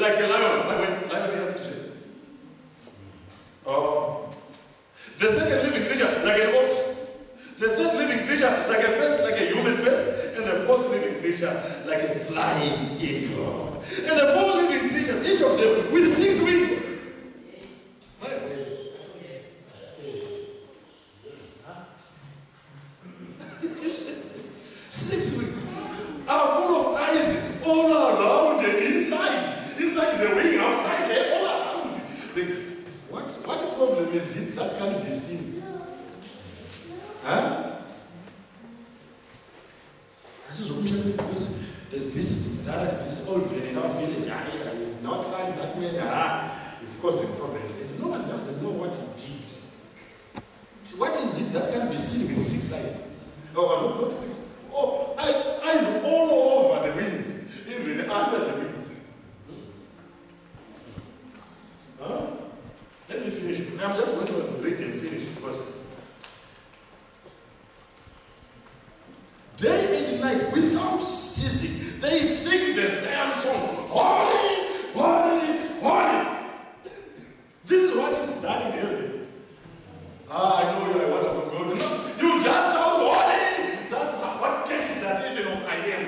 like a lion. Lion has to. Oh. The second living creature like an ox. The third living creature like a face, like a human face. And the fourth living creature like a flying eagle. And the four living creatures, each of them with 6 wings. 6 wings are full of eyes all around and inside the wing, outside, all around. What problem is it that can be seen? Huh? Because there's this old man in our village, he's not like that man, it's causing problems. And no one doesn't know what he did. So what is it that can be seen with 6 eyes? Oh, not 6. Oh, eyes all over the wings, even under the wings. Huh? Let me finish. I'm just going to read and finish because day and night, without ceasing, they sing the same song. Holy, holy, holy. This is what is done in heaven. I know you are a wonderful God. No, you just shout holy. That's what catches the attention of I am.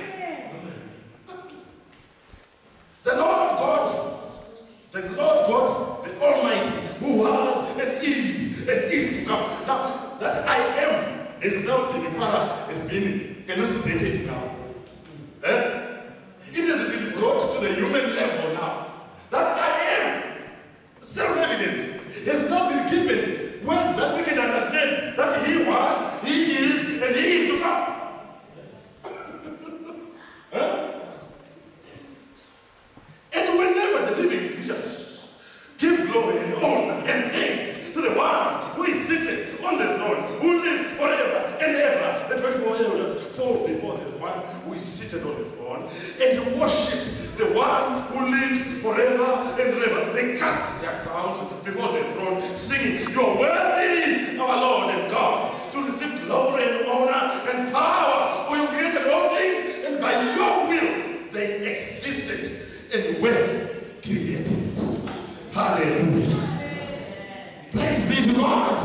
The Lord God, the Almighty, who was and is to come. Now, that I am is now been elucidated now. It has been brought to the human level now. That I am, self-evident, has now been given words that we can understand that he was, he is, and he is to come. And whenever the living creatures give glory and honor and thanks to the one who is seated on the throne, who lives forever and ever, the 24 elders fall before the one who is seated on the throne and worship the one who lives forever and ever. They cast their crowns before the throne, singing, "You're worthy, our Lord and God, to receive glory and honor and power, for you created all things, and by your will they existed and were created." Hallelujah. Praise be to God.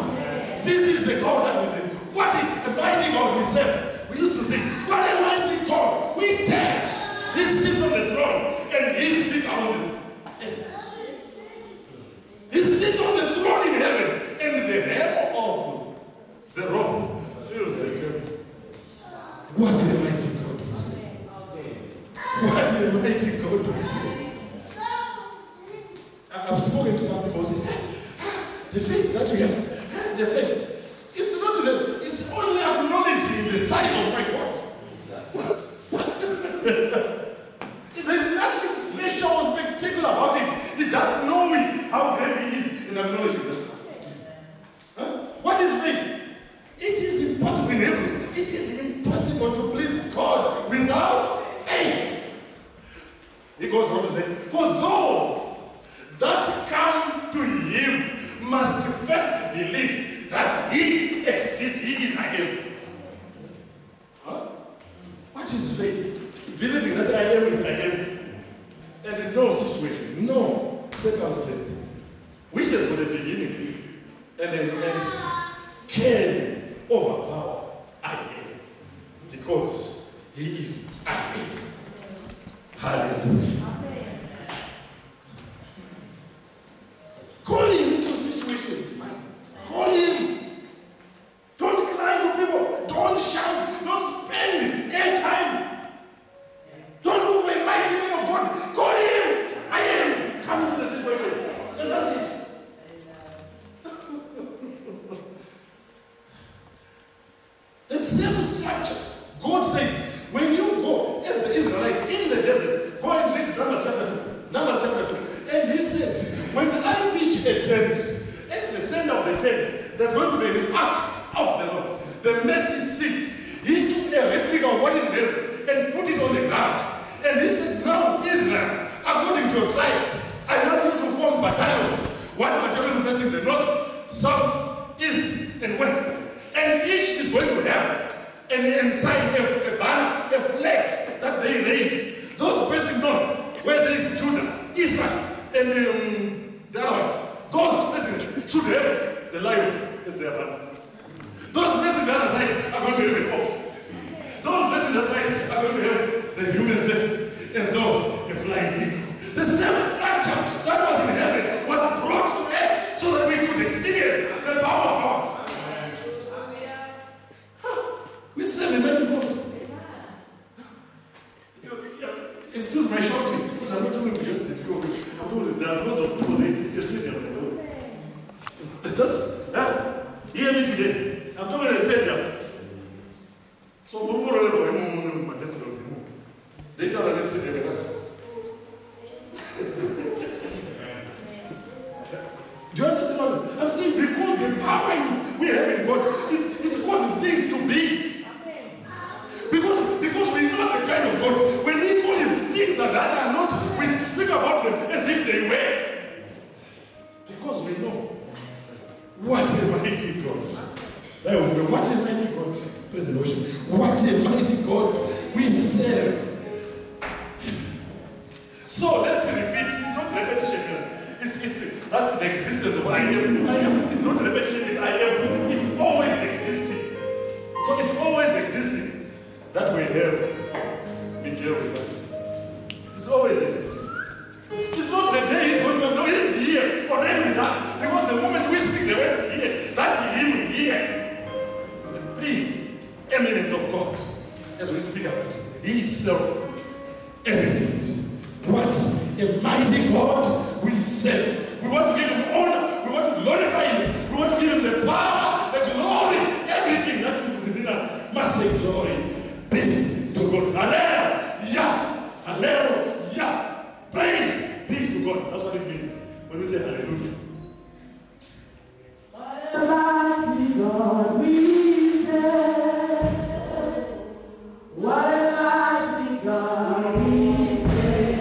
This is the God that we serve. What a mighty God we serve. We used to sing, what a mighty God we serve. He sits on the throne and his feet are on the throne. He sits on the throne in heaven and the hem of the robe fills the temple. What a mighty God we serve. What a mighty God we serve. I've spoken to some people saying, the faith that we have, the faith, it's not it's only acknowledging the size of my God. There's nothing special or spectacular about it. It's just knowing how great he is and acknowledging that. What is faith? It is impossible in Hebrews. It is impossible to please God without faith. He goes on to say, for those that come to him must first believe that he exists, he is I am. What is faith? Believing that I am is I am. And no situation, no circumstance, which has got a beginning and an end, can overpower I am. Because he is I am. Hallelujah. Call him into situations, man. Call him. Don't cry to people. Don't shout. Don't spend airtime. Don't look for a mighty man of God. Call him. I am. Come into the situation. And that's it. The same structure. God said, when you go, as the Israelites in the desert, go and read Numbers chapter 2. Numbers chapter 2. And he said, when I pitch a tent, at the center of the tent, there's going to be an ark of the Lord, the mercy seat. He took a replica of what is in heaven and put it on the ground. And he said, now Israel, according to your tribes, I want you to form battalions. One battalion facing the north, south, east, and west. And each is going to have an ensign, a banner, a flag that they raise. Those facing north, where there is Judah, Isaac, and the other one. Those presidents should have the lion as their brother. Those presidents on the other side are going to have an ox. Those presidents on the other side are going to have the human flesh, and those a flying eagle. The same structure that was in heaven was brought to earth so that we could experience the power of God. We serve a mighty God. Excuse my shouting, because I'm not talking to just a few of you. I'm talking, there are lots of people there. It's a stadium, by the way. Hear me today. I'm talking a stadium. So, later on, the stadium. Do you understand what I'm saying? Because the power we have in God, it causes things to be. Because we know the kind of God. When we call him things that are not, we speak about them as if they were. Because we know what a mighty God. What a mighty God. Praise the Lord. What a mighty God we serve. So let's repeat. It's not repetition here. That's the existence of I am. I am. It's not repetition. It's I am. It's always existing. So it's always existing. That we have Miguel with us. It's always existing. It's not the day he's going to know he's here already with us. Because the moment we speak the words here, that's him here. The pre-eminence of God. As we speak about it. He is self-evident. What a mighty God we serve. We want to give him honor. We want to glorify him. We want to give him the power, the glory, everything that is within us must say glory be to God. Hallelujah. Hallelujah. Praise be to God. That's what it means when we say hallelujah. Mighty God we serve. What a mighty God we serve.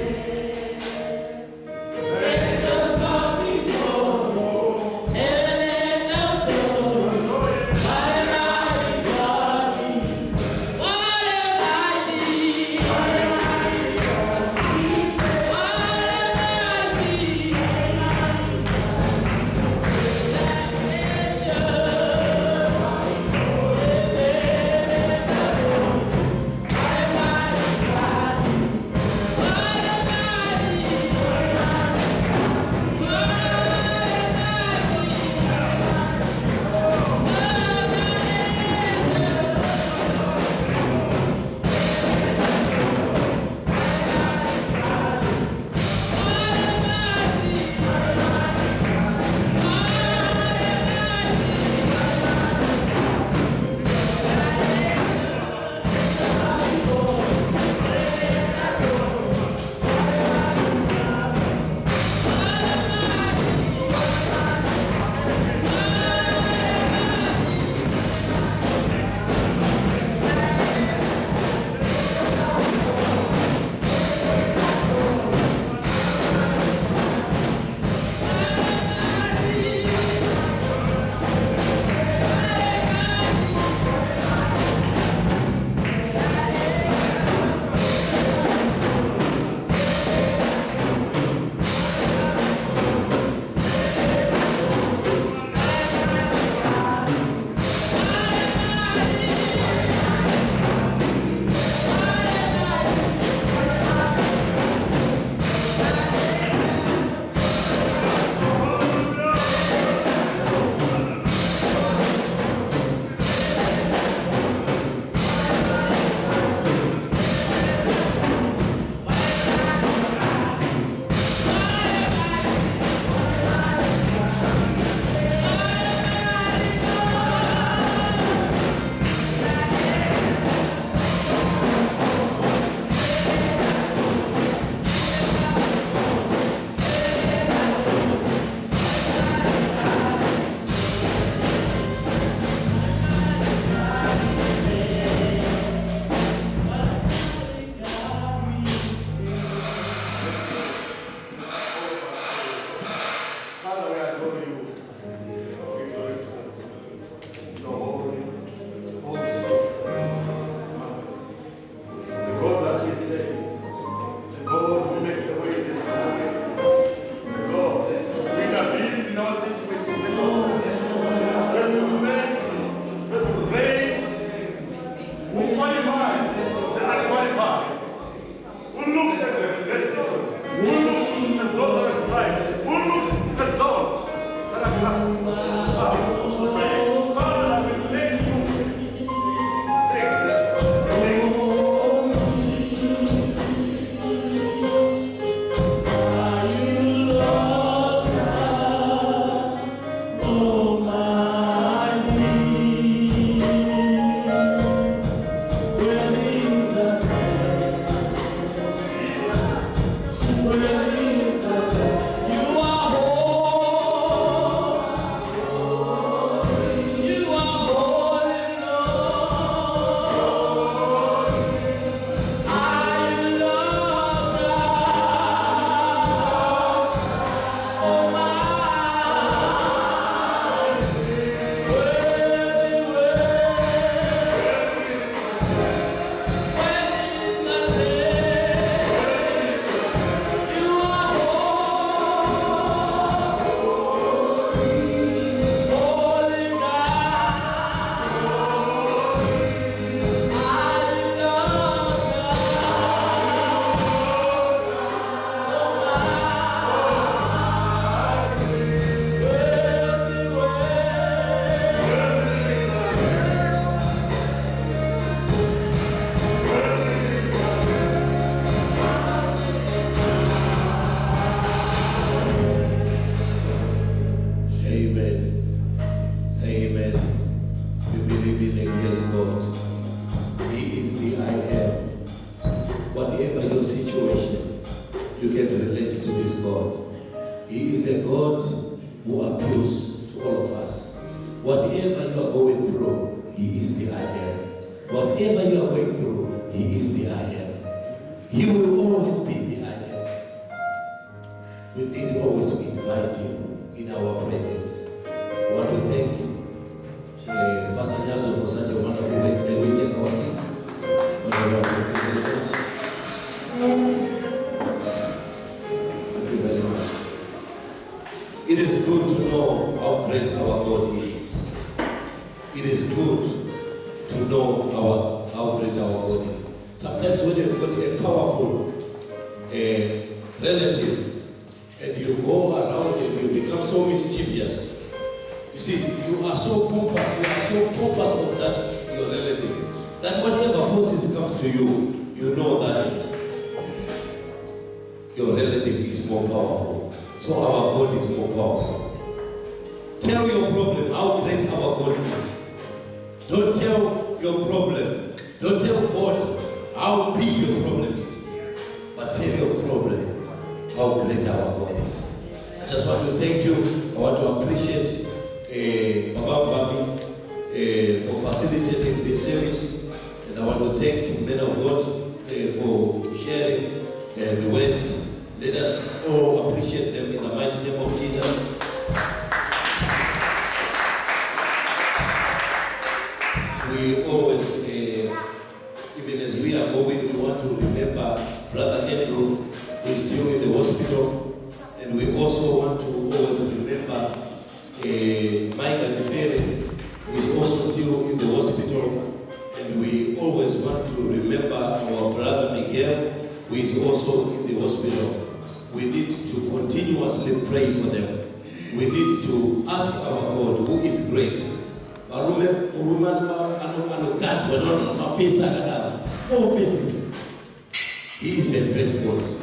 He is a great God.